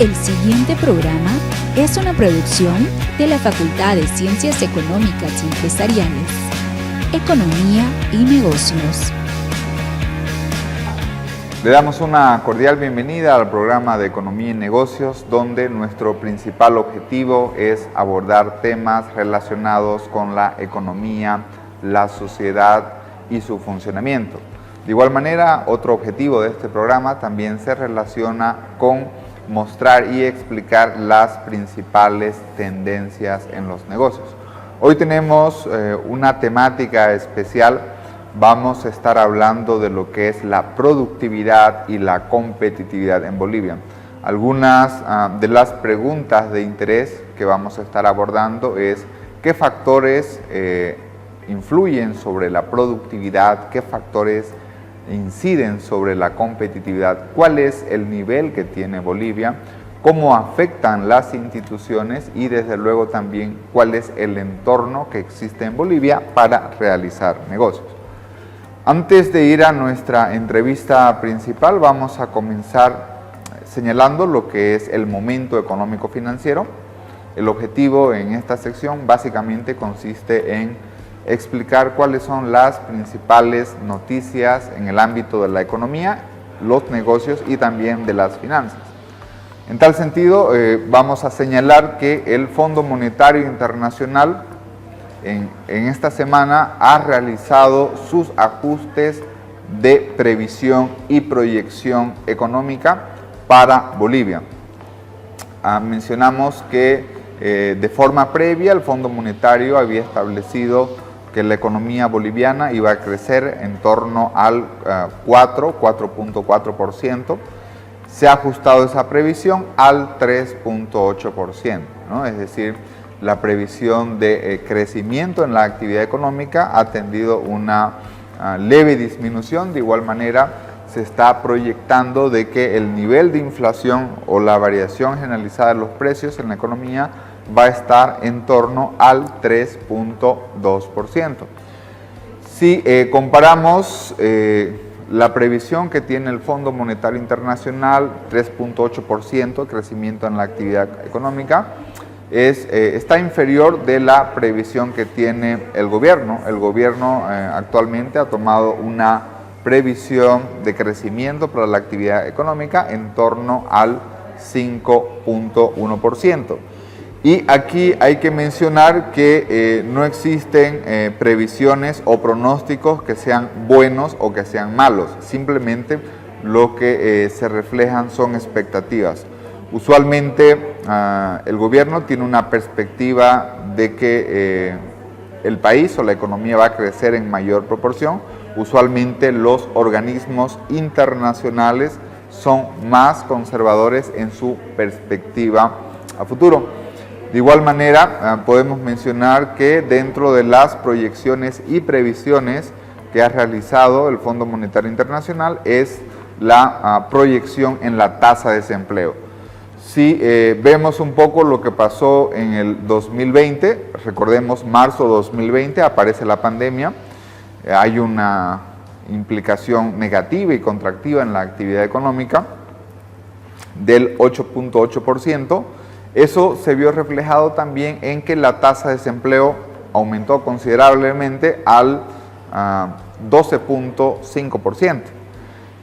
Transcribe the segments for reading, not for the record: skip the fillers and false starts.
El siguiente programa es una producción de la Facultad de Ciencias Económicas y Empresariales, Economía y Negocios. Le damos una cordial bienvenida al programa de Economía y Negocios, donde nuestro principal objetivo es abordar temas relacionados con la economía, la sociedad y su funcionamiento. De igual manera, otro objetivo de este programa también se relaciona con mostrar y explicar las principales tendencias en los negocios. Hoy tenemos una temática especial. Vamos a estar hablando de lo que es la productividad y la competitividad en Bolivia. Algunas de las preguntas de interés que vamos a estar abordando es qué factores influyen sobre la productividad, qué factores inciden sobre la competitividad, cuál es el nivel que tiene Bolivia, cómo afectan las instituciones y desde luego también cuál es el entorno que existe en Bolivia para realizar negocios. Antes de ir a nuestra entrevista principal, vamos a comenzar señalando lo que es el momento económico financiero. El objetivo en esta sección básicamente consiste en explicar cuáles son las principales noticias en el ámbito de la economía, los negocios y también de las finanzas. En tal sentido, vamos a señalar que el Fondo Monetario Internacional en esta semana ha realizado sus ajustes de previsión y proyección económica para Bolivia. Mencionamos que de forma previa el Fondo Monetario había establecido que la economía boliviana iba a crecer en torno al 4.4%. Se ha ajustado esa previsión al 3.8%, ¿no? Es decir, la previsión de crecimiento en la actividad económica ha tenido una leve disminución. De igual manera, se está proyectando de que el nivel de inflación o la variación generalizada de los precios en la economía va a estar en torno al 3.2%. Si comparamos la previsión que tiene el Fondo Monetario Internacional, 3.8% crecimiento en la actividad económica, está inferior de la previsión que tiene el gobierno. El gobierno actualmente ha tomado una previsión de crecimiento para la actividad económica en torno al 5.1%. Y aquí hay que mencionar que no existen previsiones o pronósticos que sean buenos o que sean malos. Simplemente lo que se reflejan son expectativas. Usualmente el gobierno tiene una perspectiva de que el país o la economía va a crecer en mayor proporción. Usualmente los organismos internacionales son más conservadores en su perspectiva a futuro. De igual manera, podemos mencionar que dentro de las proyecciones y previsiones que ha realizado el Fondo Monetario Internacional es la proyección en la tasa de desempleo. Si vemos un poco lo que pasó en el 2020, recordemos marzo de 2020 aparece la pandemia, hay una implicación negativa y contractiva en la actividad económica del 8.8%. Eso se vio reflejado también en que la tasa de desempleo aumentó considerablemente al 12.5%.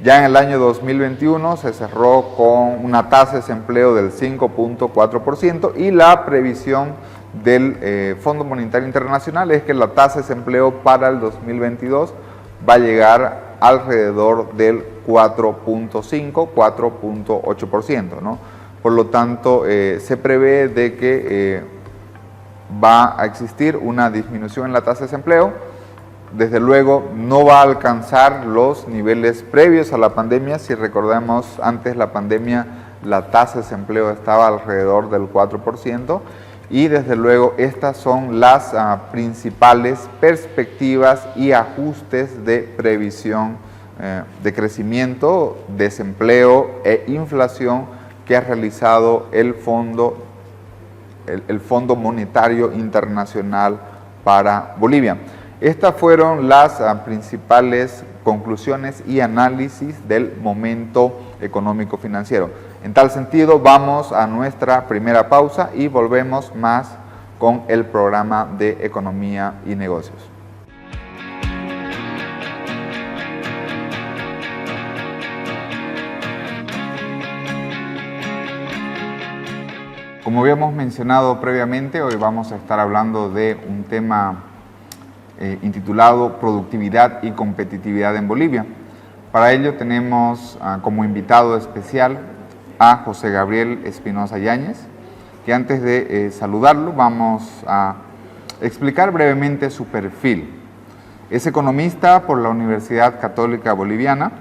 Ya en el año 2021 se cerró con una tasa de desempleo del 5.4% y la previsión del Fondo Monetario Internacional es que la tasa de desempleo para el 2022 va a llegar alrededor del 4.5, 4.8%, ¿no? Por lo tanto, se prevé de que va a existir una disminución en la tasa de desempleo. Desde luego, no va a alcanzar los niveles previos a la pandemia. Si recordamos, antes la pandemia, la tasa de desempleo estaba alrededor del 4%. Y desde luego, estas son las principales perspectivas y ajustes de previsión de crecimiento, desempleo e inflación que ha realizado el Fondo Monetario Internacional para Bolivia. Estas fueron las principales conclusiones y análisis del momento económico financiero. En tal sentido, vamos a nuestra primera pausa y volvemos más con el programa de Economía y Negocios. Como habíamos mencionado previamente, hoy vamos a estar hablando de un tema intitulado Productividad y Competitividad en Bolivia. Para ello tenemos como invitado especial a José Gabriel Espinosa Yáñez, que antes de saludarlo vamos a explicar brevemente su perfil. Es economista por la Universidad Católica Boliviana,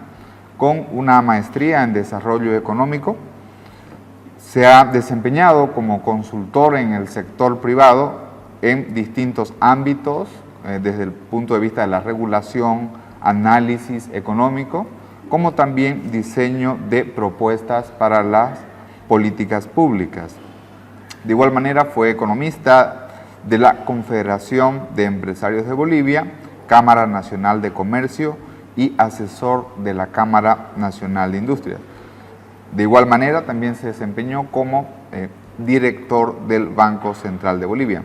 con una maestría en Desarrollo Económico. Se ha desempeñado como consultor en el sector privado en distintos ámbitos, desde el punto de vista de la regulación, análisis económico, como también diseño de propuestas para las políticas públicas. De igual manera fue economista de la Confederación de Empresarios de Bolivia, Cámara Nacional de Comercio y asesor de la Cámara Nacional de Industria. De igual manera también se desempeñó como director del Banco Central de Bolivia.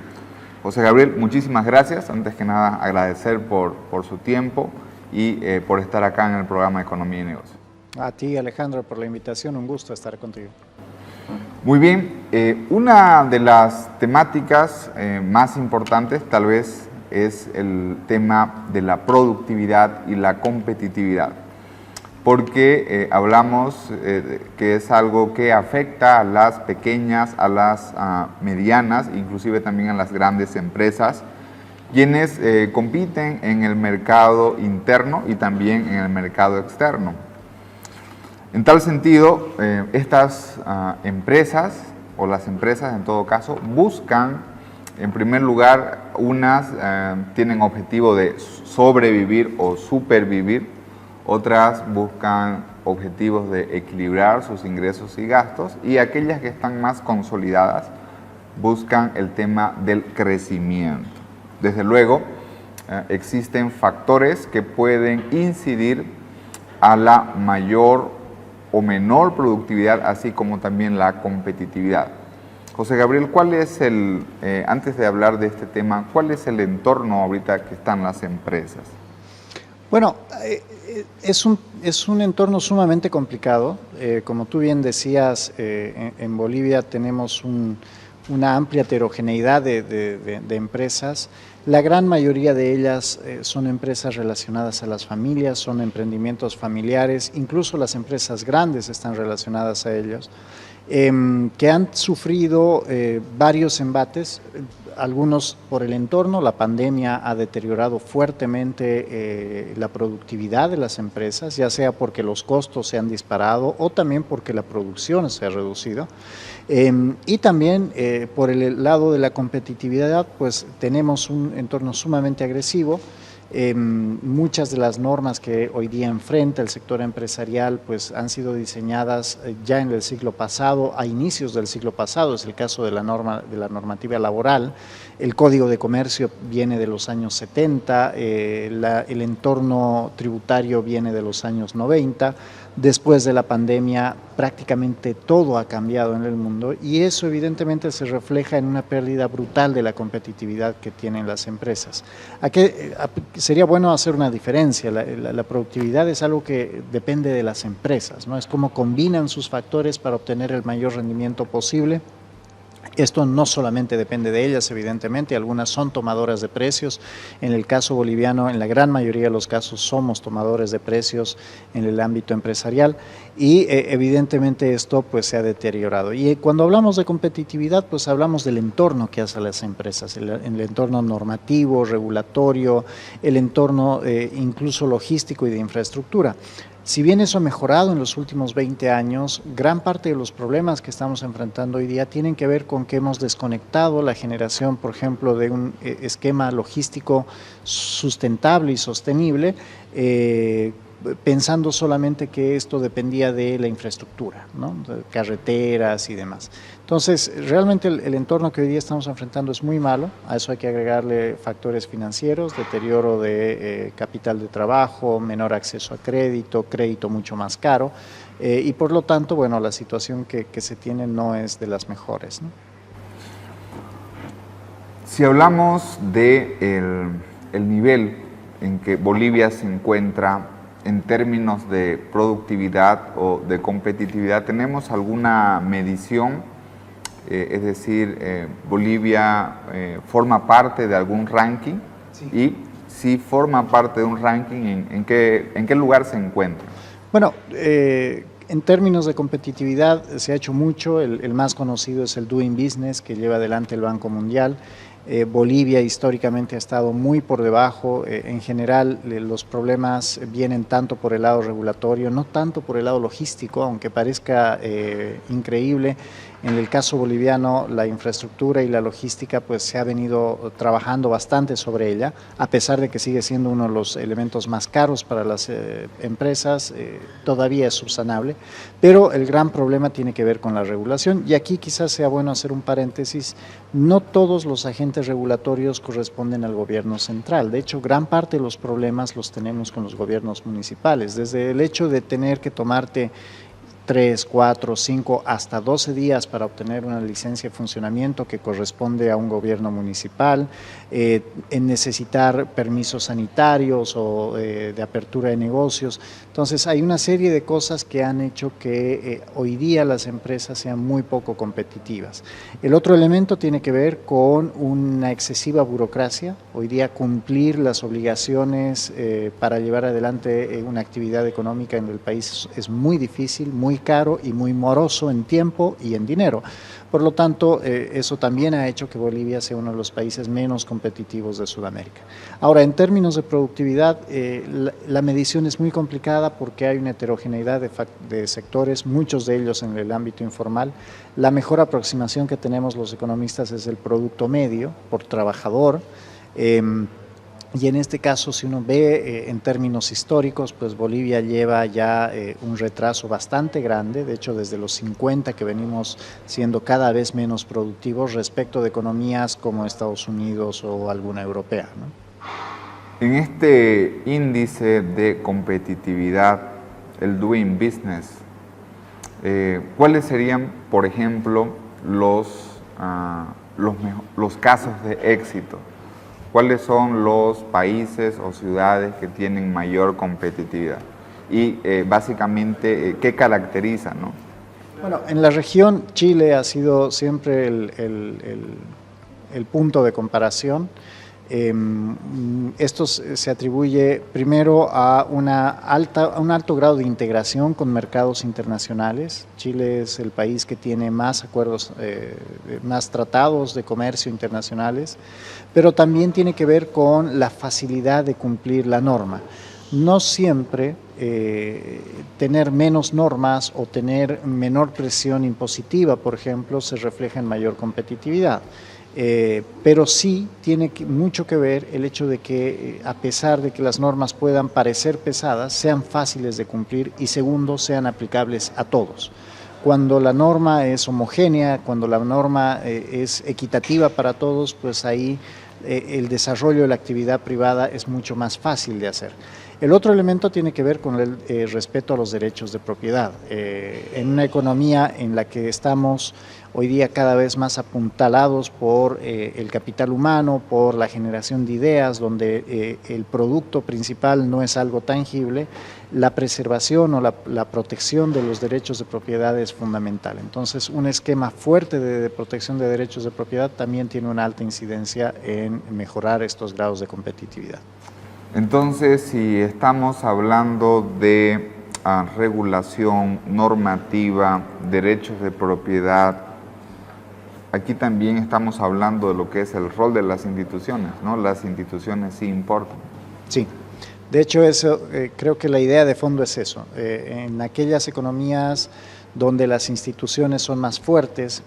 José Gabriel, muchísimas gracias. Antes que nada agradecer por su tiempo y por estar acá en el programa Economía y Negocios. A ti, Alejandro, por la invitación, un gusto estar contigo. Muy bien, una de las temáticas más importantes tal vez es el tema de la productividad y la competitividad, porque hablamos que es algo que afecta a las pequeñas, a las medianas, inclusive también a las grandes empresas, quienes compiten en el mercado interno y también en el mercado externo. En tal sentido, estas empresas, o las empresas en todo caso, buscan, en primer lugar, unas tienen objetivo de sobrevivir o supervivir, otras buscan objetivos de equilibrar sus ingresos y gastos, y aquellas que están más consolidadas buscan el tema del crecimiento. Desde luego, existen factores que pueden incidir a la mayor o menor productividad, así como también la competitividad. José Gabriel, ¿cuál es antes de hablar de este tema, cuál es el entorno ahorita que están las empresas? Bueno, es un entorno sumamente complicado. Como tú bien decías, en Bolivia tenemos una amplia heterogeneidad de empresas. La gran mayoría de ellas son empresas relacionadas a las familias, son emprendimientos familiares, incluso las empresas grandes están relacionadas a ellos, que han sufrido varios embates, algunos por el entorno. La pandemia ha deteriorado fuertemente la productividad de las empresas, ya sea porque los costos se han disparado o también porque la producción se ha reducido. Y también por el lado de la competitividad, pues tenemos un entorno sumamente agresivo. Muchas de las normas que hoy día enfrenta el sector empresarial pues han sido diseñadas ya en el siglo pasado, a inicios del siglo pasado. Es el caso de la normativa laboral. El Código de Comercio viene de los años 70, el entorno tributario viene de los años 90. Después de la pandemia prácticamente todo ha cambiado en el mundo y eso evidentemente se refleja en una pérdida brutal de la competitividad que tienen las empresas. Aquí sería bueno hacer una diferencia. La productividad es algo que depende de las empresas, ¿no? Es cómo combinan sus factores para obtener el mayor rendimiento posible. Esto no solamente depende de ellas, evidentemente, algunas son tomadoras de precios. En el caso boliviano, en la gran mayoría de los casos, somos tomadores de precios en el ámbito empresarial y evidentemente esto pues se ha deteriorado. Y cuando hablamos de competitividad, pues hablamos del entorno que hace las empresas, el entorno normativo, regulatorio, el entorno incluso logístico y de infraestructura. Si bien eso ha mejorado en los últimos 20 años, gran parte de los problemas que estamos enfrentando hoy día tienen que ver con que hemos desconectado la generación, por ejemplo, de un esquema logístico sustentable y sostenible pensando solamente que esto dependía de la infraestructura, ¿no? De carreteras y demás. Entonces, realmente el entorno que hoy día estamos enfrentando es muy malo. A eso hay que agregarle factores financieros, deterioro de capital de trabajo, menor acceso a crédito, crédito mucho más caro, y por lo tanto, bueno, la situación que se tiene no es de las mejores, ¿no? Si hablamos de el nivel en que Bolivia se encuentra en términos de productividad o de competitividad, ¿tenemos alguna medición? Es decir, Bolivia forma parte de algún ranking, sí. Y si forma parte de un ranking, ¿en qué lugar se encuentra? Bueno, en términos de competitividad se ha hecho mucho. El más conocido es el Doing Business que lleva adelante el Banco Mundial. Bolivia históricamente ha estado muy por debajo. En general los problemas vienen tanto por el lado regulatorio, no tanto por el lado logístico, aunque parezca increíble. En el caso boliviano, la infraestructura y la logística pues se ha venido trabajando bastante sobre ella, a pesar de que sigue siendo uno de los elementos más caros para las empresas, todavía es subsanable, pero el gran problema tiene que ver con la regulación, y aquí quizás sea bueno hacer un paréntesis. No todos los agentes regulatorios corresponden al gobierno central. De hecho, gran parte de los problemas los tenemos con los gobiernos municipales, desde el hecho de tener que tomarte 3, 4, 5, hasta 12 días para obtener una licencia de funcionamiento que corresponde a un gobierno municipal, en necesitar permisos sanitarios o de apertura de negocios. Entonces hay una serie de cosas que han hecho que hoy día las empresas sean muy poco competitivas. El otro elemento tiene que ver con una excesiva burocracia. Hoy día cumplir las obligaciones para llevar adelante una actividad económica en el país es muy difícil, muy caro y muy moroso en tiempo y en dinero. Por lo tanto, eso también ha hecho que Bolivia sea uno de los países menos competitivos de Sudamérica. Ahora, en términos de productividad, la medición es muy complicada porque hay una heterogeneidad de sectores, muchos de ellos en el ámbito informal. La mejor aproximación que tenemos los economistas es el producto medio por trabajador. Y en este caso, si uno ve en términos históricos, pues Bolivia lleva ya un retraso bastante grande, de hecho desde los 50 que venimos siendo cada vez menos productivos respecto de economías como Estados Unidos o alguna europea, ¿no? En este índice de competitividad, el Doing Business, ¿cuáles serían, por ejemplo, los casos de éxito? ¿Cuáles son los países o ciudades que tienen mayor competitividad? Y básicamente, ¿qué caracteriza, no? Bueno, en la región Chile ha sido siempre el punto de comparación. Esto se atribuye primero a un alto grado de integración con mercados internacionales. Chile es el país que tiene más acuerdos, más tratados de comercio internacionales, pero también tiene que ver con la facilidad de cumplir la norma. No siempre tener menos normas o tener menor presión impositiva, por ejemplo, se refleja en mayor competitividad. Pero sí tiene mucho que ver el hecho de que a pesar de que las normas puedan parecer pesadas, sean fáciles de cumplir y segundo, sean aplicables a todos. Cuando la norma es homogénea, cuando la norma es equitativa para todos, pues ahí el desarrollo de la actividad privada es mucho más fácil de hacer. El otro elemento tiene que ver con el respeto a los derechos de propiedad. En una economía en la que estamos hoy día cada vez más apuntalados por el capital humano, por la generación de ideas, donde el producto principal no es algo tangible, la preservación o la protección de los derechos de propiedad es fundamental. Entonces, un esquema fuerte de protección de derechos de propiedad también tiene una alta incidencia en mejorar estos grados de competitividad. Entonces, si estamos hablando de regulación, normativa, derechos de propiedad, aquí también estamos hablando de lo que es el rol de las instituciones, ¿no? Las instituciones sí importan. Sí, de hecho eso, creo que la idea de fondo es eso. En aquellas economías donde las instituciones son más fuertes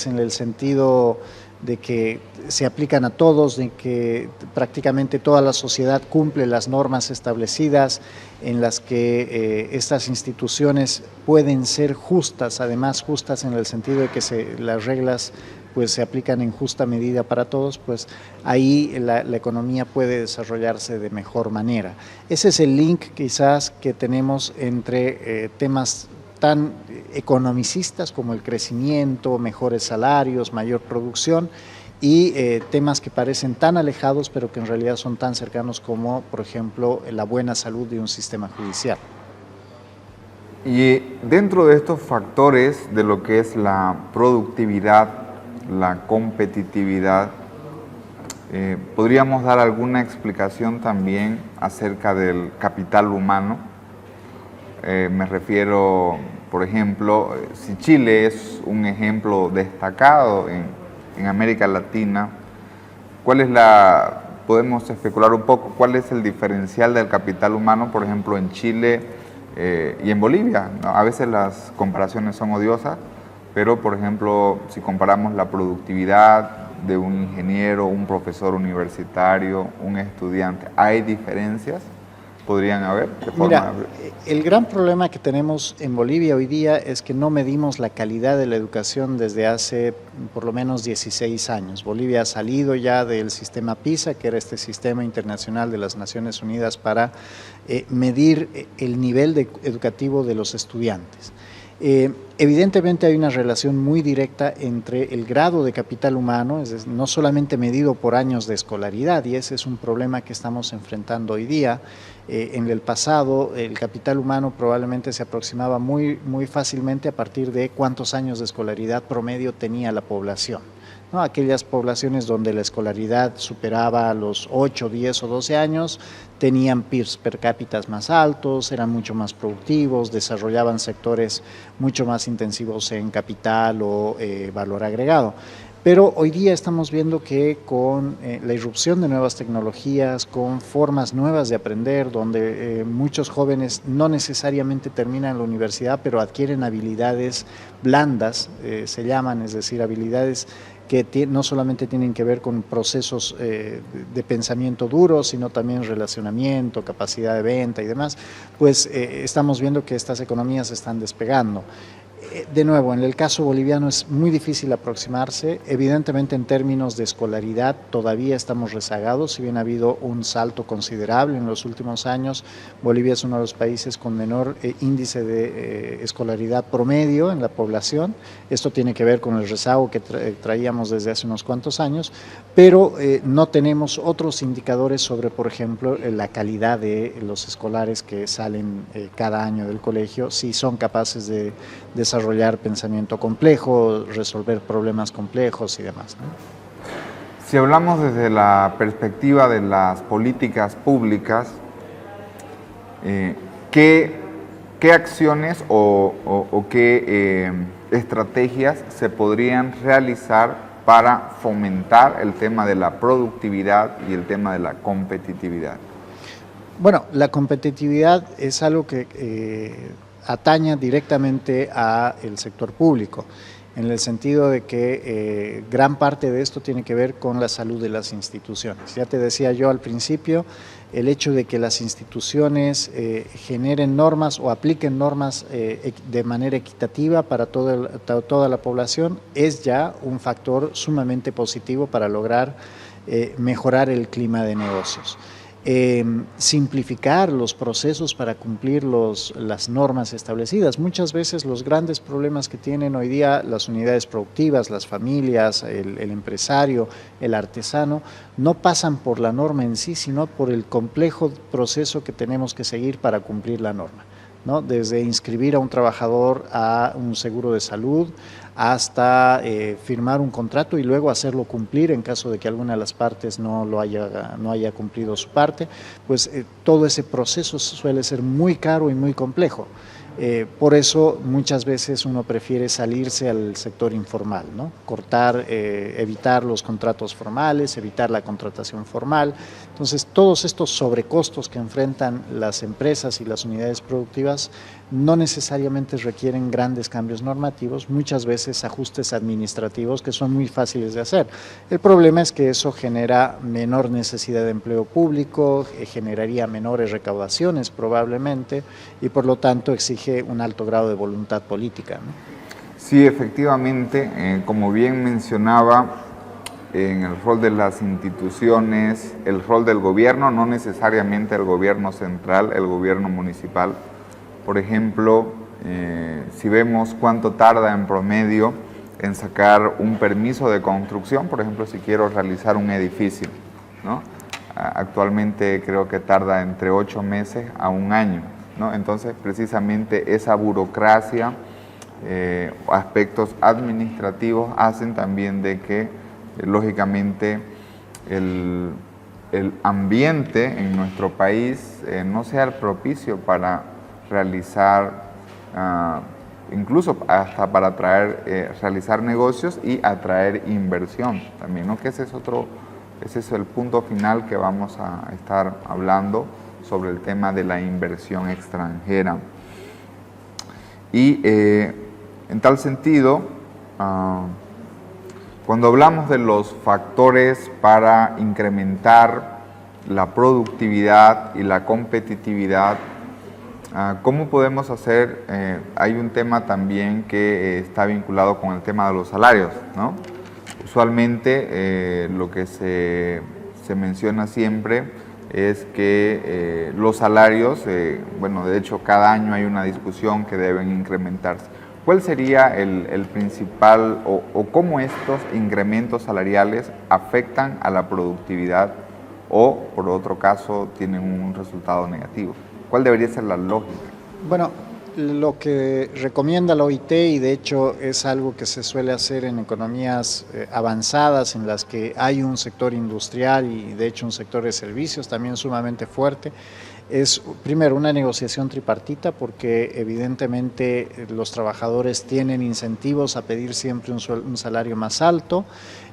en el sentido de que se aplican a todos, de que prácticamente toda la sociedad cumple las normas establecidas, en las que estas instituciones pueden ser justas, además justas en el sentido de que las reglas pues se aplican en justa medida para todos, pues ahí la economía puede desarrollarse de mejor manera. Ese es el link quizás que tenemos entre temas tan economicistas como el crecimiento, mejores salarios, mayor producción, y temas que parecen tan alejados pero que en realidad son tan cercanos como, por ejemplo, la buena salud de un sistema judicial. Y dentro de estos factores de lo que es la productividad, la competitividad, ¿podríamos dar alguna explicación también acerca del capital humano? Me refiero, por ejemplo, si Chile es un ejemplo destacado en América Latina, podemos especular un poco, cuál es el diferencial del capital humano, por ejemplo, en Chile y en Bolivia, ¿no? A veces las comparaciones son odiosas, pero, por ejemplo, si comparamos la productividad de un ingeniero, un profesor universitario, un estudiante, ¿hay diferencias? ¿Podrían haber? Mira, el gran problema que tenemos en Bolivia hoy día es que no medimos la calidad de la educación desde hace por lo menos 16 años. Bolivia ha salido ya del sistema PISA, que era este sistema internacional de las Naciones Unidas para medir el nivel educativo de los estudiantes. Evidentemente hay una relación muy directa entre el grado de capital humano, es decir, no solamente medido por años de escolaridad, y ese es un problema que estamos enfrentando hoy día. En el pasado el capital humano probablemente se aproximaba muy fácilmente a partir de cuántos años de escolaridad promedio tenía la población, ¿no? Aquellas poblaciones donde la escolaridad superaba los 8, 10 o 12 años tenían PIBs per cápita más altos, eran mucho más productivos, desarrollaban sectores mucho más intensivos en capital o valor agregado. Pero hoy día estamos viendo que con la irrupción de nuevas tecnologías, con formas nuevas de aprender, donde muchos jóvenes no necesariamente terminan la universidad, pero adquieren habilidades blandas, se llaman, es decir, habilidades que no solamente tienen que ver con procesos de pensamiento duro, sino también relacionamiento, capacidad de venta y demás, pues estamos viendo que estas economías están despegando. De nuevo, en el caso boliviano es muy difícil aproximarse. Evidentemente, en términos de escolaridad todavía estamos rezagados, si bien ha habido un salto considerable en los últimos años. Bolivia es uno de los países con menor índice de escolaridad promedio en la población. Esto tiene que ver con el rezago que traíamos desde hace unos cuantos años, pero no tenemos otros indicadores sobre, por ejemplo, la calidad de los escolares que salen cada año del colegio, si son capaces de desarrollar pensamiento complejo, resolver problemas complejos y demás, ¿no? Si hablamos desde la perspectiva de las políticas públicas, ¿qué acciones o qué estrategias se podrían realizar para fomentar el tema de la productividad y el tema de la competitividad? Bueno, la competitividad es algo que ataña directamente al sector público, en el sentido de que gran parte de esto tiene que ver con la salud de las instituciones. Ya te decía yo al principio, el hecho de que las instituciones generen normas o apliquen normas de manera equitativa para toda la población es ya un factor sumamente positivo para lograr mejorar el clima de negocios. Simplificar los procesos para cumplir las normas establecidas. Muchas veces los grandes problemas que tienen hoy día las unidades productivas, las familias, el empresario, el artesano, no pasan por la norma en sí, sino por el complejo proceso que tenemos que seguir para cumplir la norma, ¿no? Desde inscribir a un trabajador a un seguro de salud hasta firmar un contrato y luego hacerlo cumplir en caso de que alguna de las partes no haya cumplido su parte, pues todo ese proceso suele ser muy caro y muy complejo. Por eso muchas veces uno prefiere salirse al sector informal, ¿no? Evitar los contratos formales, evitar la contratación formal. Entonces, todos estos sobrecostos que enfrentan las empresas y las unidades productivas no necesariamente requieren grandes cambios normativos, muchas veces ajustes administrativos que son muy fáciles de hacer. El problema es que eso genera menor necesidad de empleo público, generaría menores recaudaciones probablemente y por lo tanto exige un alto grado de voluntad política, ¿no? Sí, efectivamente, como bien mencionaba, en el rol de las instituciones, el rol del gobierno, no necesariamente el gobierno central, el gobierno municipal. Por ejemplo, si vemos cuánto tarda en promedio en sacar un permiso de construcción, por ejemplo, si quiero realizar un edificio, ¿no? Actualmente creo que tarda entre 8 meses a 1 año, ¿no? Entonces, precisamente esa burocracia, aspectos administrativos hacen también de que, lógicamente, el ambiente en nuestro país no sea el propicio para realizar, incluso hasta para realizar negocios y atraer inversión también, ¿no? Que ese es el punto final que vamos a estar hablando sobre el tema de la inversión extranjera. Y en tal sentido, cuando hablamos de los factores para incrementar la productividad y la competitividad, ¿cómo podemos hacer? Hay un tema también que está vinculado con el tema de los salarios, ¿no? Usualmente lo que se menciona siempre es que los salarios, bueno, de hecho cada año hay una discusión que deben incrementarse. ¿Cuál sería el principal o cómo estos incrementos salariales afectan a la productividad o, por otro caso, tienen un resultado negativo? ¿Cuál debería ser la lógica? Bueno, lo que recomienda la OIT, y de hecho es algo que se suele hacer en economías avanzadas en las que hay un sector industrial y de hecho un sector de servicios también sumamente fuerte, es primero una negociación tripartita porque evidentemente los trabajadores tienen incentivos a pedir siempre un salario más alto,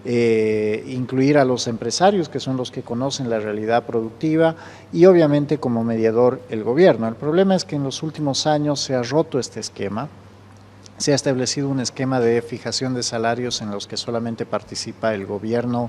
incluir a los empresarios que son los que conocen la realidad productiva y obviamente como mediador el gobierno. El problema es que en los últimos años se ha roto este esquema. Se ha establecido un esquema de fijación de salarios en los que solamente participa el gobierno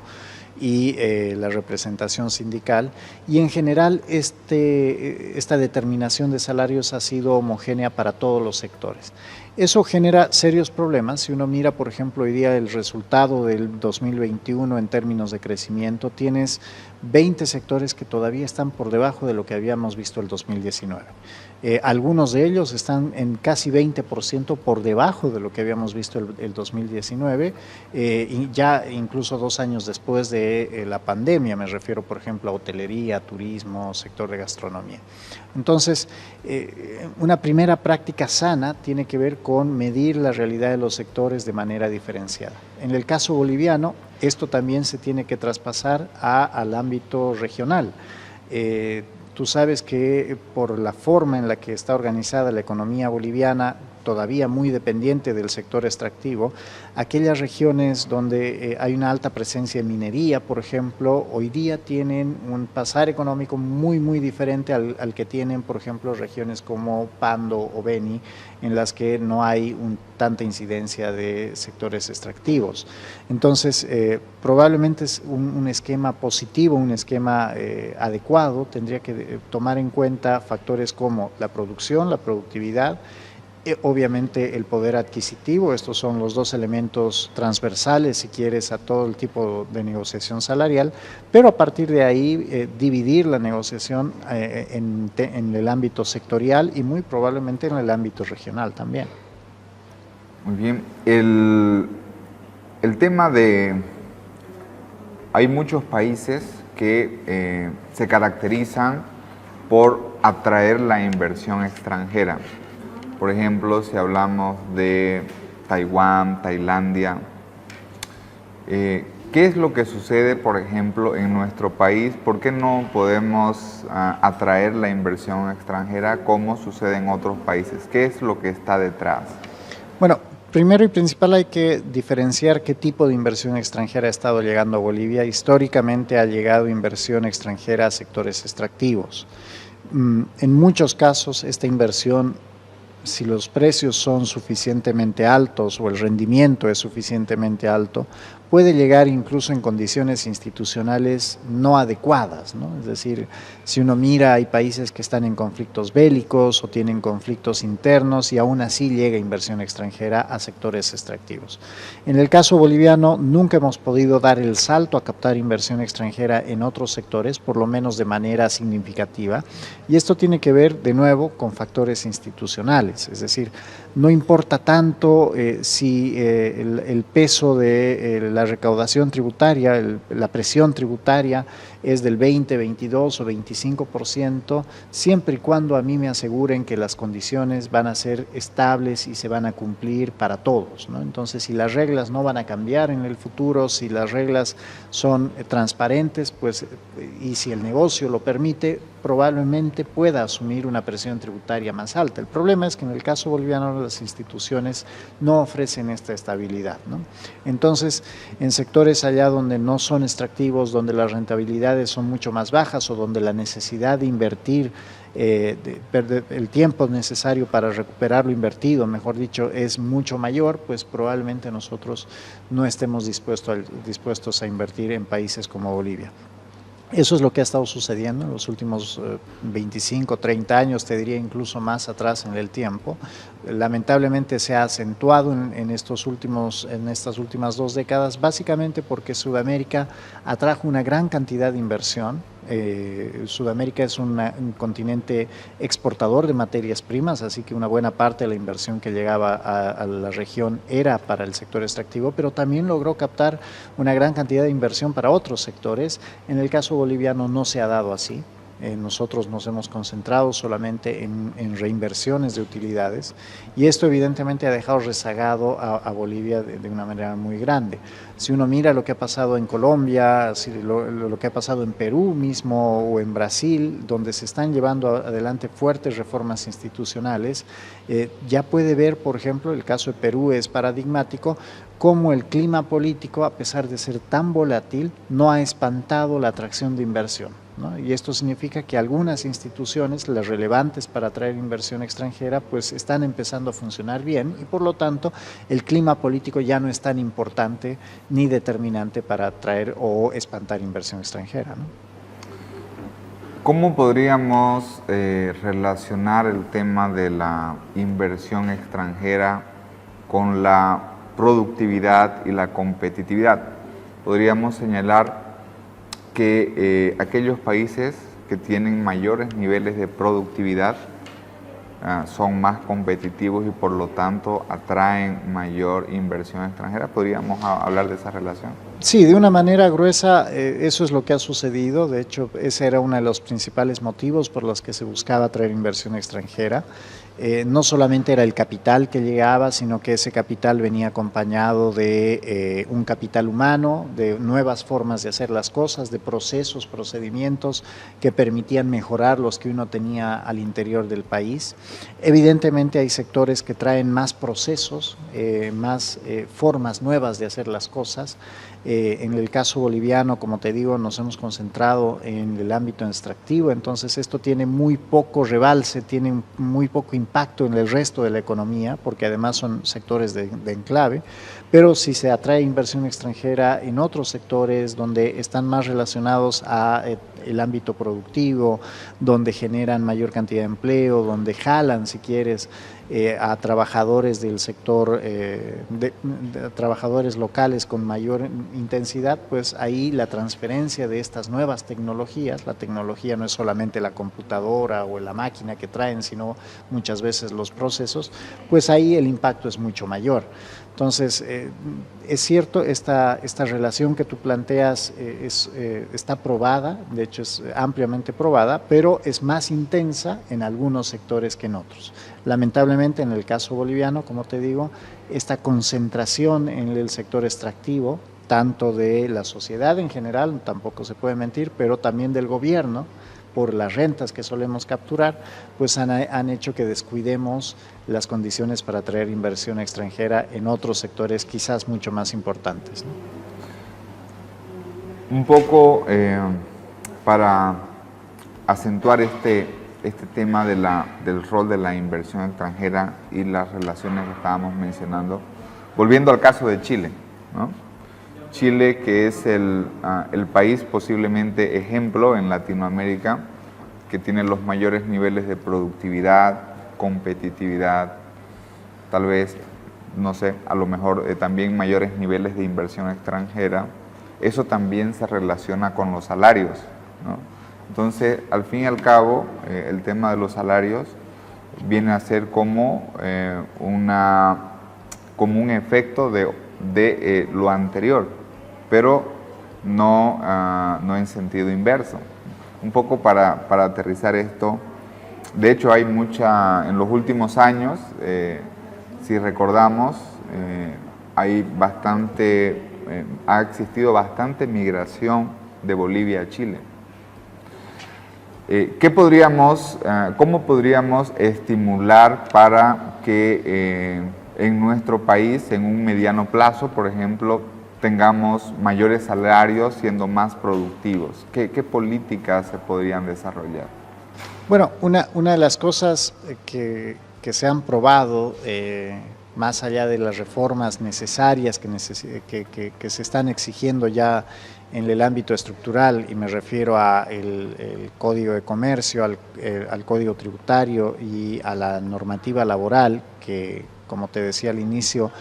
y la representación sindical, y en general esta determinación de salarios ha sido homogénea para todos los sectores. Eso genera serios problemas. Si uno mira, por ejemplo, hoy día el resultado del 2021 en términos de crecimiento, tienes 20 sectores que todavía están por debajo de lo que habíamos visto el 2019. Algunos de ellos están en casi 20% por debajo de lo que habíamos visto el 2019, y ya incluso 2 años después de la pandemia, me refiero por ejemplo a hotelería, turismo, sector de gastronomía. Entonces, una primera práctica sana tiene que ver con medir la realidad de los sectores de manera diferenciada. En el caso boliviano, esto también se tiene que traspasar al ámbito regional. Tú sabes que por la forma en la que está organizada la economía boliviana, todavía muy dependiente del sector extractivo, aquellas regiones donde hay una alta presencia de minería, por ejemplo, hoy día tienen un pasar económico muy diferente al que tienen, por ejemplo, regiones como Pando o Beni, en las que no hay tanta incidencia de sectores extractivos. Entonces, probablemente es un esquema positivo, un esquema adecuado, tendría que tomar en cuenta factores como la producción, la productividad, obviamente el poder adquisitivo. Estos son los 2 elementos transversales, si quieres, a todo el tipo de negociación salarial, pero a partir de ahí dividir la negociación en el ámbito sectorial y muy probablemente en el ámbito regional también. Muy bien. El tema de... Hay muchos países que se caracterizan por atraer la inversión extranjera. Por ejemplo, si hablamos de Taiwán, Tailandia, ¿Qué es lo que sucede, por ejemplo, en nuestro país? ¿Por qué no podemos atraer la inversión extranjera como sucede en otros países? ¿Qué es lo que está detrás? Bueno, primero y principal hay que diferenciar qué tipo de inversión extranjera ha estado llegando a Bolivia. Históricamente ha llegado inversión extranjera a sectores extractivos. En muchos casos esta inversión, si los precios son suficientemente altos o el rendimiento es suficientemente alto, puede llegar incluso en condiciones institucionales no adecuadas, ¿no? Es decir, si uno mira, hay países que están en conflictos bélicos o tienen conflictos internos y aún así llega inversión extranjera a sectores extractivos. En el caso boliviano, nunca hemos podido dar el salto a captar inversión extranjera en otros sectores, por lo menos de manera significativa, y esto tiene que ver, de nuevo, con factores institucionales, es decir, no importa tanto si el peso de la recaudación tributaria, la presión tributaria es del 20, 22 o 25%, siempre y cuando a mí me aseguren que las condiciones van a ser estables y se van a cumplir para todos, ¿no? Entonces, si las reglas no van a cambiar en el futuro, si las reglas son transparentes, pues, y si el negocio lo permite, probablemente pueda asumir una presión tributaria más alta. El problema es que en el caso boliviano las instituciones no ofrecen esta estabilidad, ¿no? Entonces, en sectores allá donde no son extractivos, donde las rentabilidades son mucho más bajas o donde la necesidad de invertir, el tiempo necesario para recuperar lo invertido, mejor dicho, es mucho mayor, pues probablemente nosotros no estemos dispuestos a invertir en países como Bolivia. Eso es lo que ha estado sucediendo en los últimos 25, 30 años, te diría incluso más atrás en el tiempo. Lamentablemente se ha acentuado en estas últimas 2 décadas, básicamente porque Sudamérica atrajo una gran cantidad de inversión. Sudamérica es un continente exportador de materias primas, así que una buena parte de la inversión que llegaba a la región era para el sector extractivo, pero también logró captar una gran cantidad de inversión para otros sectores. En el caso boliviano no se ha dado así. Nosotros nos hemos concentrado solamente en reinversiones de utilidades y esto evidentemente ha dejado rezagado a Bolivia de una manera muy grande. Si uno mira lo que ha pasado en Colombia, lo que ha pasado en Perú mismo o en Brasil, donde se están llevando adelante fuertes reformas institucionales, ya puede ver, por ejemplo, el caso de Perú es paradigmático, cómo el clima político, a pesar de ser tan volátil, no ha espantado la atracción de inversión, ¿no? Y esto significa que algunas instituciones, las relevantes para atraer inversión extranjera, pues están empezando a funcionar bien y por lo tanto el clima político ya no es tan importante ni determinante para atraer o espantar inversión extranjera, ¿no? ¿Cómo podríamos relacionar el tema de la inversión extranjera con la productividad y la competitividad? Podríamos señalar que aquellos países que tienen mayores niveles de productividad son más competitivos y por lo tanto atraen mayor inversión extranjera. ¿Podríamos hablar de esa relación? Sí, de una manera gruesa eso es lo que ha sucedido. De hecho, ese era uno de los principales motivos por los que se buscaba atraer inversión extranjera. No solamente era el capital que llegaba, sino que ese capital venía acompañado de un capital humano, de nuevas formas de hacer las cosas, de procesos, procedimientos que permitían mejorar los que uno tenía al interior del país. Evidentemente hay sectores que traen más procesos, más formas nuevas de hacer las cosas. En el caso boliviano, como te digo, nos hemos concentrado en el ámbito extractivo, entonces esto tiene muy poco rebalse, tiene muy poco impacto en el resto de la economía, porque además son sectores de enclave, pero si se atrae inversión extranjera en otros sectores donde están más relacionados a el ámbito productivo, donde generan mayor cantidad de empleo, donde jalan, si quieres, a trabajadores del sector, trabajadores locales con mayor intensidad, pues ahí la transferencia de estas nuevas tecnologías, la tecnología no es solamente la computadora o la máquina que traen, sino muchas veces los procesos, pues ahí el impacto es mucho mayor. Entonces, es cierto, esta relación que tú planteas está probada, de hecho es ampliamente probada, pero es más intensa en algunos sectores que en otros. Lamentablemente, en el caso boliviano, como te digo, esta concentración en el sector extractivo tanto de la sociedad en general, tampoco se puede mentir, pero también del gobierno, por las rentas que solemos capturar, pues han hecho que descuidemos las condiciones para atraer inversión extranjera en otros sectores quizás mucho más importantes, ¿no? Un poco para acentuar este tema del rol de la inversión extranjera y las relaciones que estábamos mencionando, volviendo al caso de Chile, ¿no? Chile, que es el país posiblemente ejemplo en Latinoamérica, que tiene los mayores niveles de productividad, competitividad, tal vez, no sé, a lo mejor también mayores niveles de inversión extranjera. Eso también se relaciona con los salarios, ¿no? Entonces, al fin y al cabo, el tema de los salarios viene a ser como un efecto de lo anterior, pero no en sentido inverso. Un poco para aterrizar esto, de hecho hay en los últimos años, si recordamos, ha existido bastante migración de Bolivia a Chile. ¿Cómo podríamos estimular para que en nuestro país, en un mediano plazo, por ejemplo, tengamos mayores salarios siendo más productivos? ¿Qué políticas se podrían desarrollar? Bueno, una de las cosas que se han probado, más allá de las reformas necesarias que se están exigiendo ya en el ámbito estructural, y me refiero al Código de Comercio, al Código Tributario y a la normativa laboral, que, como te decía al inicio,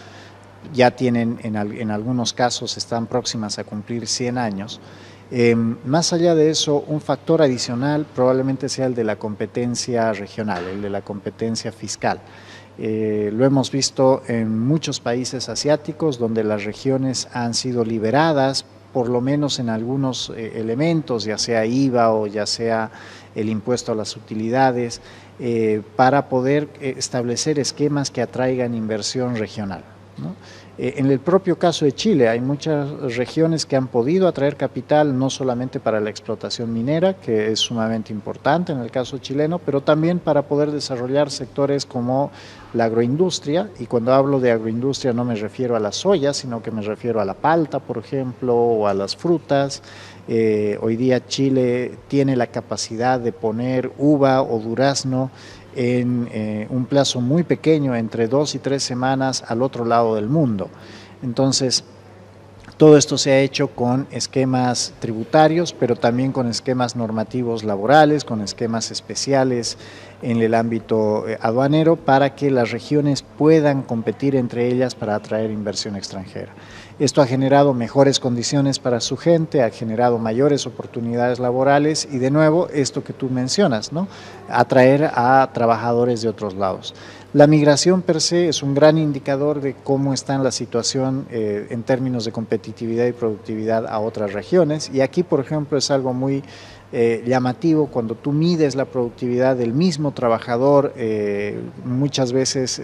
ya tienen, en algunos casos, están próximas a cumplir 100 años. Más allá de eso, un factor adicional probablemente sea el de la competencia regional, el de la competencia fiscal. Lo hemos visto en muchos países asiáticos donde las regiones han sido liberadas, por lo menos en algunos elementos, ya sea IVA o ya sea el impuesto a las utilidades, para poder establecer esquemas que atraigan inversión regional, ¿no? En el propio caso de Chile hay muchas regiones que han podido atraer capital, no solamente para la explotación minera, que es sumamente importante en el caso chileno, pero también para poder desarrollar sectores como la agroindustria, y cuando hablo de agroindustria no me refiero a la soya, sino que me refiero a la palta, por ejemplo, o a las frutas. Hoy día Chile tiene la capacidad de poner uva o durazno en un plazo muy pequeño, entre 2 y 3 semanas, al otro lado del mundo. Entonces, todo esto se ha hecho con esquemas tributarios, pero también con esquemas normativos laborales, con esquemas especiales en el ámbito aduanero, para que las regiones puedan competir entre ellas para atraer inversión extranjera. Esto ha generado mejores condiciones para su gente, ha generado mayores oportunidades laborales y, de nuevo, esto que tú mencionas, ¿no? Atraer a trabajadores de otros lados. La migración per se es un gran indicador de cómo está la situación en términos de competitividad y productividad a otras regiones, y aquí, por ejemplo, es algo muy llamativo cuando tú mides la productividad del mismo trabajador, muchas veces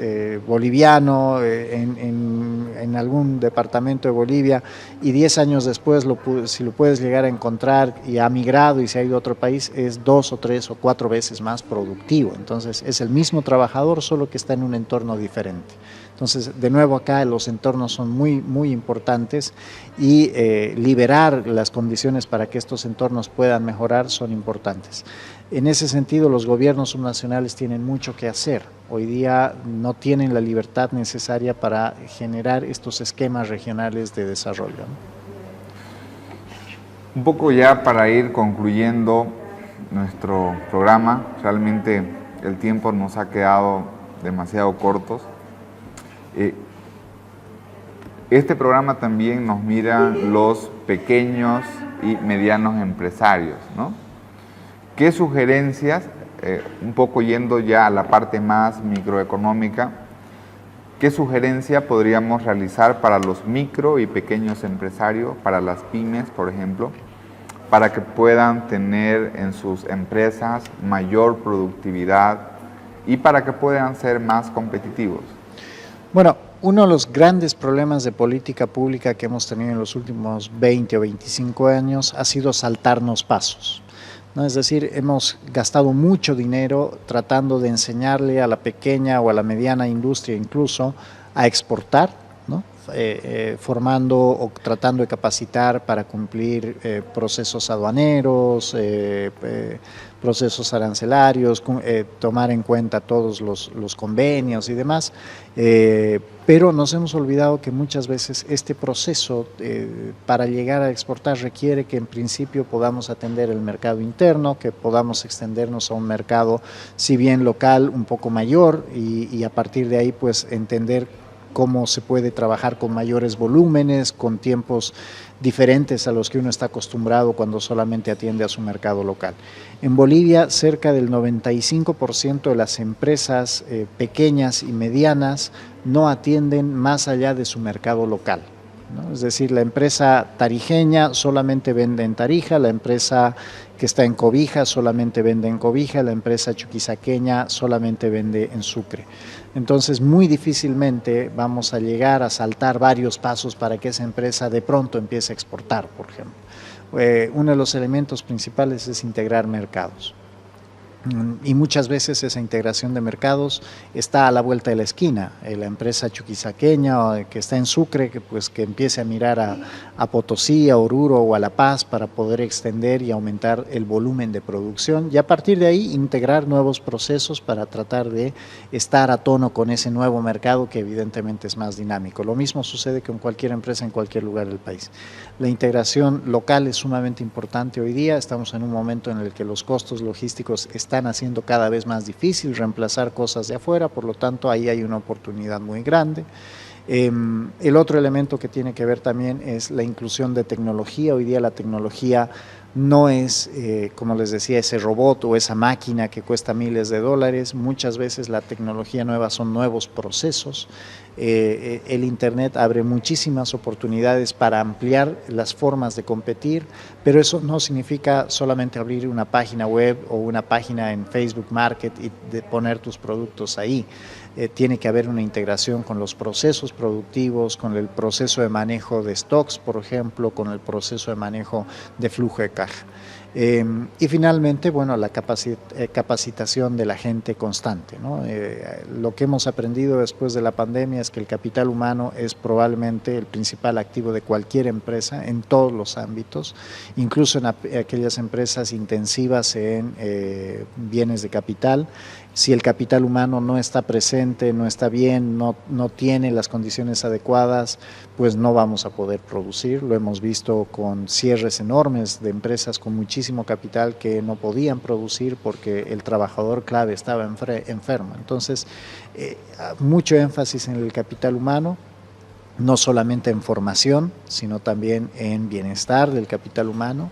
boliviano, en algún departamento de Bolivia, y 10 años después, si lo puedes llegar a encontrar y ha migrado y se ha ido a otro país, es 2 o 3 o 4 veces más productivo. Entonces es el mismo trabajador, solo que está en un entorno diferente. Entonces, de nuevo, acá los entornos son muy, muy importantes, y liberar las condiciones para que estos entornos puedan mejorar son importantes. En ese sentido, los gobiernos subnacionales tienen mucho que hacer. Hoy día no tienen la libertad necesaria para generar estos esquemas regionales de desarrollo, ¿no? Un poco ya para ir concluyendo nuestro programa, realmente el tiempo nos ha quedado demasiado cortos. Este programa también nos mira los pequeños y medianos empresarios, ¿no? ¿Qué sugerencias, un poco yendo ya a la parte más microeconómica, qué sugerencia podríamos realizar para los micro y pequeños empresarios, para las pymes, por ejemplo, para que puedan tener en sus empresas mayor productividad y para que puedan ser más competitivos? Bueno, uno de los grandes problemas de política pública que hemos tenido en los últimos 20 o 25 años ha sido saltarnos pasos, ¿no? Es decir, hemos gastado mucho dinero tratando de enseñarle a la pequeña o a la mediana industria incluso a exportar, ¿no? Formando o tratando de capacitar para cumplir procesos aduaneros, procesos arancelarios, tomar en cuenta todos los convenios y demás, pero nos hemos olvidado que muchas veces este proceso para llegar a exportar requiere que en principio podamos atender el mercado interno, que podamos extendernos a un mercado, si bien local, un poco mayor y a partir de ahí pues entender cómo se puede trabajar con mayores volúmenes, con tiempos diferentes a los que uno está acostumbrado cuando solamente atiende a su mercado local. En Bolivia, cerca del 95% de las empresas pequeñas y medianas no atienden más allá de su mercado local, ¿no? Es decir, la empresa tarijeña solamente vende en Tarija, la empresa que está en Cobija solamente vende en Cobija, la empresa chuquisaqueña solamente vende en Sucre. Entonces, muy difícilmente vamos a llegar a saltar varios pasos para que esa empresa de pronto empiece a exportar, por ejemplo. Uno de los elementos principales es integrar mercados. Y muchas veces esa integración de mercados está a la vuelta de la esquina. La empresa chuquisaqueña que está en Sucre, que empiece a mirar a Potosí, a Oruro o a La Paz para poder extender y aumentar el volumen de producción y a partir de ahí integrar nuevos procesos para tratar de estar a tono con ese nuevo mercado que evidentemente es más dinámico. Lo mismo sucede con cualquier empresa en cualquier lugar del país. La integración local es sumamente importante hoy día. Estamos en un momento en el que los costos logísticos están haciendo cada vez más difícil reemplazar cosas de afuera, por lo tanto ahí hay una oportunidad muy grande. El otro elemento que tiene que ver también es la inclusión de tecnología. Hoy día la tecnología no es, como les decía, ese robot o esa máquina que cuesta miles de dólares. Muchas veces la tecnología nueva son nuevos procesos. El Internet abre muchísimas oportunidades para ampliar las formas de competir, pero eso no significa solamente abrir una página web o una página en Facebook Market y de poner tus productos ahí. Tiene que haber una integración con los procesos productivos, con el proceso de manejo de stocks, por ejemplo, con el proceso de manejo de flujo de caja. Y finalmente, bueno, la capacitación de la gente constante, ¿no? Lo que hemos aprendido después de la pandemia es que el capital humano es probablemente el principal activo de cualquier empresa en todos los ámbitos, incluso en aquellas empresas intensivas en bienes de capital. Si el capital humano no está presente, no está bien, no tiene las condiciones adecuadas, pues no vamos a poder producir. Lo hemos visto con cierres enormes de empresas con muchísimo capital que no podían producir porque el trabajador clave estaba enfermo. Entonces, mucho énfasis en el capital humano, no solamente en formación, sino también en bienestar del capital humano.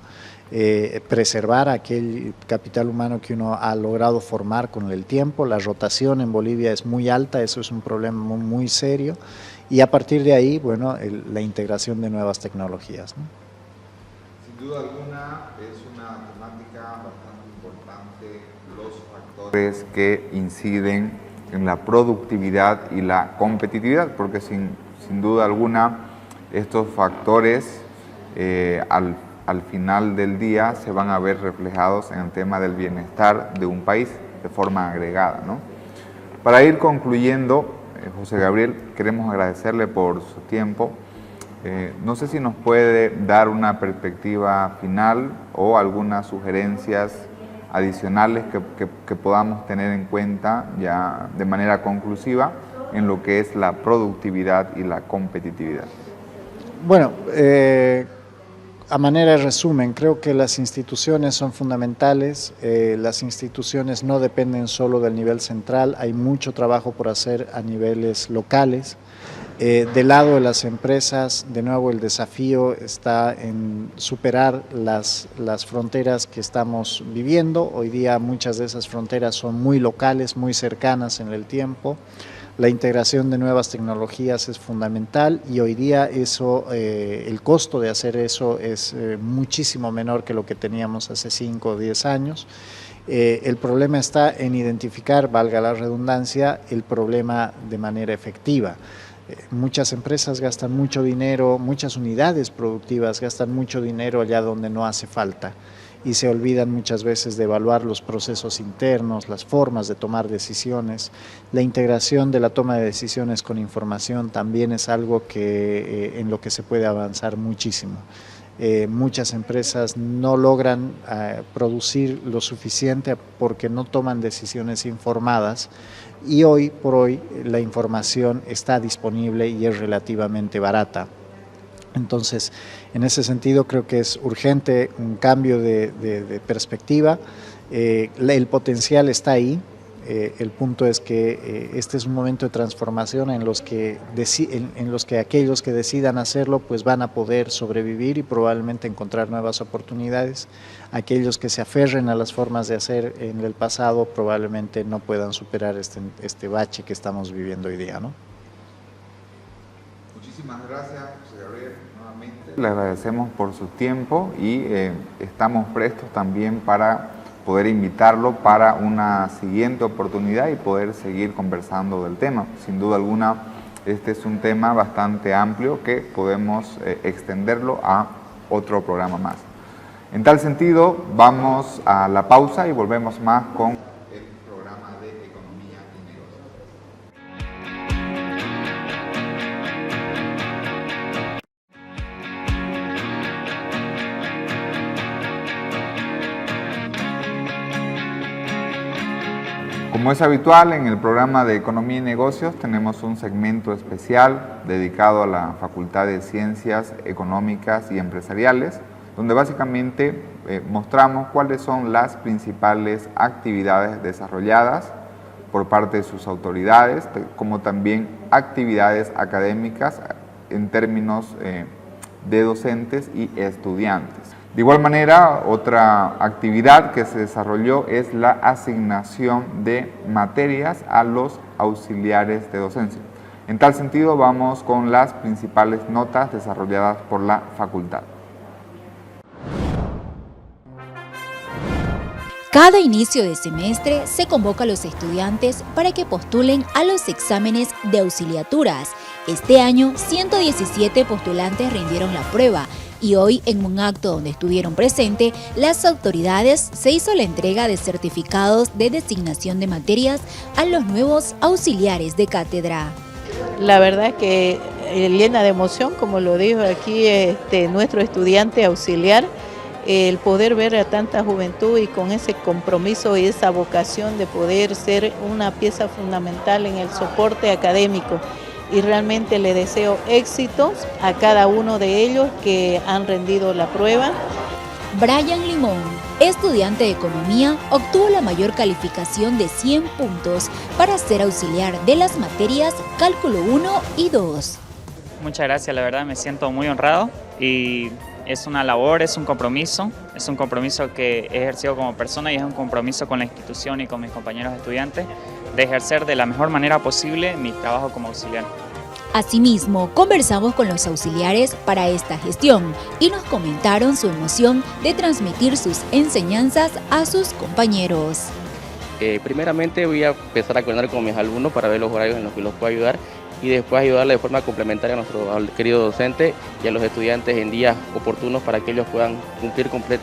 Preservar aquel capital humano que uno ha logrado formar con el tiempo. La rotación en Bolivia es muy alta, eso es un problema muy serio, y a partir de ahí, bueno, la integración de nuevas tecnologías, ¿no? Sin duda alguna es una temática bastante importante, los factores que inciden en la productividad y la competitividad, porque sin duda alguna estos factores al final del día se van a ver reflejados en el tema del bienestar de un país de forma agregada, ¿no? Para ir concluyendo, José Gabriel, queremos agradecerle por su tiempo. No sé si nos puede dar una perspectiva final o algunas sugerencias adicionales que podamos tener en cuenta ya de manera conclusiva en lo que es la productividad y la competitividad. Bueno, a manera de resumen, creo que las instituciones son fundamentales. Las instituciones no dependen solo del nivel central, hay mucho trabajo por hacer a niveles locales. Del lado de las empresas, de nuevo el desafío está en superar las fronteras que estamos viviendo. Hoy día muchas de esas fronteras son muy locales, muy cercanas en el tiempo. La integración de nuevas tecnologías es fundamental y hoy día eso, el costo de hacer eso es muchísimo menor que lo que teníamos hace 5 o 10 años. El problema está en identificar, valga la redundancia, el problema de manera efectiva. Muchas empresas gastan mucho dinero, muchas unidades productivas gastan mucho dinero allá donde no hace falta y se olvidan muchas veces de evaluar los procesos internos, las formas de tomar decisiones. La integración de la toma de decisiones con información también es algo en lo que se puede avanzar muchísimo. Muchas empresas no logran producir lo suficiente porque no toman decisiones informadas y hoy por hoy la información está disponible y es relativamente barata. Entonces, en ese sentido creo que es urgente un cambio de perspectiva. El potencial está ahí. El punto es que este es un momento de transformación en los que aquellos que decidan hacerlo pues van a poder sobrevivir y probablemente encontrar nuevas oportunidades. Aquellos que se aferren a las formas de hacer en el pasado probablemente no puedan superar este bache que estamos viviendo hoy día, ¿no? Muchísimas gracias, José Gabriel, nuevamente. Le agradecemos por su tiempo y estamos prestos también para poder invitarlo para una siguiente oportunidad y poder seguir conversando del tema. Sin duda alguna, este es un tema bastante amplio que podemos extenderlo a otro programa más. En tal sentido, vamos a la pausa y volvemos más con el programa de Economía y Negocios. Como es habitual, en el programa de Economía y Negocios tenemos un segmento especial dedicado a la Facultad de Ciencias Económicas y Empresariales, donde básicamente mostramos cuáles son las principales actividades desarrolladas por parte de sus autoridades, como también actividades académicas en términos de docentes y estudiantes. De igual manera, otra actividad que se desarrolló es la asignación de materias a los auxiliares de docencia. En tal sentido, vamos con las principales notas desarrolladas por la facultad. Cada inicio de semestre se convoca a los estudiantes para que postulen a los exámenes de auxiliaturas. Este año, 117 postulantes rindieron la prueba y hoy, en un acto donde estuvieron presentes las autoridades, se hizo la entrega de certificados de designación de materias a los nuevos auxiliares de cátedra. La verdad que llena de emoción, como lo dijo aquí nuestro estudiante auxiliar, el poder ver a tanta juventud y con ese compromiso y esa vocación de poder ser una pieza fundamental en el soporte académico. Y realmente le deseo éxitos a cada uno de ellos que han rendido la prueba. Brian Limón, estudiante de Economía, obtuvo la mayor calificación de 100 puntos para ser auxiliar de las materias Cálculo 1 y 2. Muchas gracias, la verdad me siento muy honrado y es una labor, es un compromiso que he ejercido como persona y es un compromiso con la institución y con mis compañeros estudiantes de ejercer de la mejor manera posible mi trabajo como auxiliar. Asimismo, conversamos con los auxiliares para esta gestión y nos comentaron su emoción de transmitir sus enseñanzas a sus compañeros. Primeramente voy a empezar a coordinar con mis alumnos para ver los horarios en los que los puedo ayudar y después ayudarle de forma complementaria a nuestro querido docente y a los estudiantes en días oportunos para que ellos puedan cumplir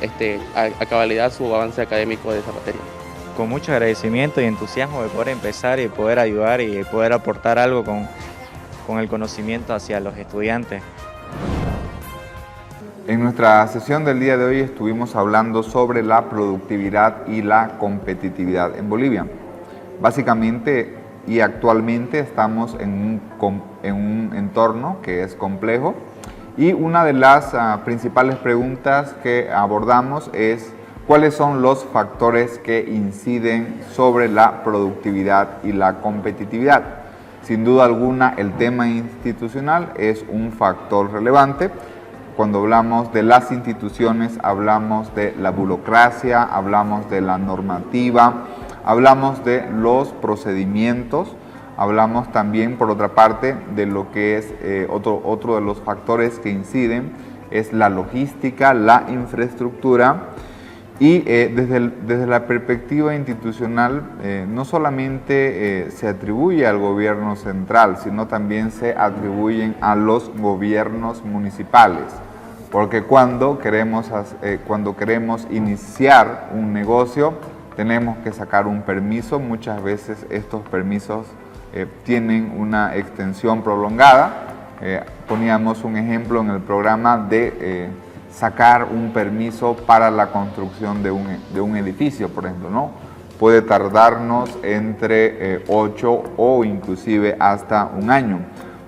a cabalidad su avance académico de esa materia. Con mucho agradecimiento y entusiasmo de poder empezar y poder ayudar y poder aportar algo con el conocimiento hacia los estudiantes. En nuestra sesión del día de hoy estuvimos hablando sobre la productividad y la competitividad en Bolivia. Básicamente y actualmente estamos en un entorno que es complejo y una de las principales preguntas que abordamos es ¿cuáles son los factores que inciden sobre la productividad y la competitividad? Sin duda alguna, el tema institucional es un factor relevante. Cuando hablamos de las instituciones, hablamos de la burocracia, hablamos de la normativa, hablamos de los procedimientos, hablamos también, por otra parte, de lo que es otro de los factores que inciden, es la logística, la infraestructura. Y desde la perspectiva institucional, no solamente se atribuye al gobierno central, sino también se atribuyen a los gobiernos municipales. Porque cuando queremos iniciar un negocio, tenemos que sacar un permiso. Muchas veces estos permisos tienen una extensión prolongada. Poníamos un ejemplo en el programa de sacar un permiso para la construcción de un edificio, por ejemplo, ¿no? Puede tardarnos entre 8 o inclusive hasta un año.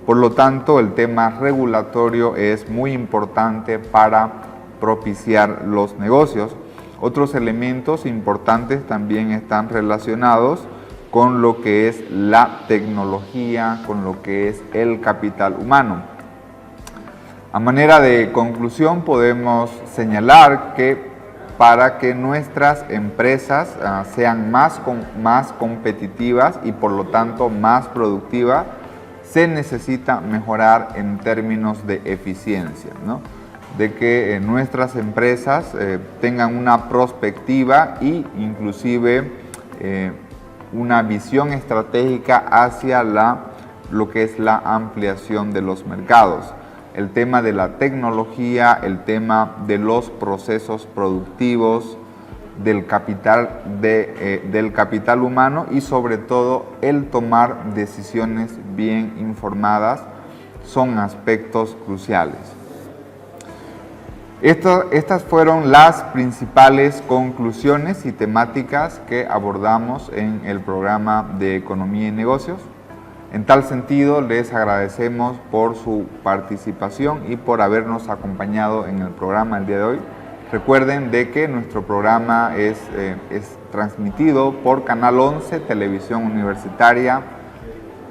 Por lo tanto, el tema regulatorio es muy importante para propiciar los negocios. Otros elementos importantes también están relacionados con lo que es la tecnología, con lo que es el capital humano. A manera de conclusión, podemos señalar que para que nuestras empresas sean más competitivas y por lo tanto más productivas, se necesita mejorar en términos de eficiencia, ¿no? De que nuestras empresas tengan una perspectiva e inclusive una visión estratégica hacia lo que es la ampliación de los mercados. El tema de la tecnología, el tema de los procesos productivos, del capital humano y sobre todo el tomar decisiones bien informadas son aspectos cruciales. Estas fueron las principales conclusiones y temáticas que abordamos en el programa de Economía y Negocios. En tal sentido, les agradecemos por su participación y por habernos acompañado en el programa el día de hoy. Recuerden de que nuestro programa es transmitido por Canal 11, Televisión Universitaria,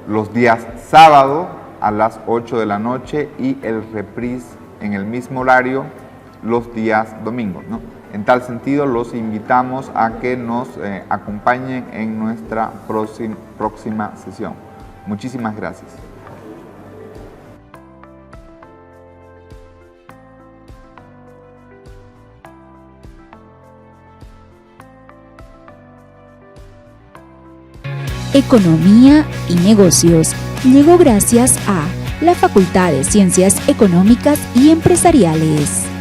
los días sábado a las 8 de la noche y el reprise en el mismo horario los días domingos, ¿no? En tal sentido, los invitamos a que nos acompañen en nuestra próxima sesión. Muchísimas gracias. Economía y Negocios llegó gracias a la Facultad de Ciencias Económicas y Empresariales.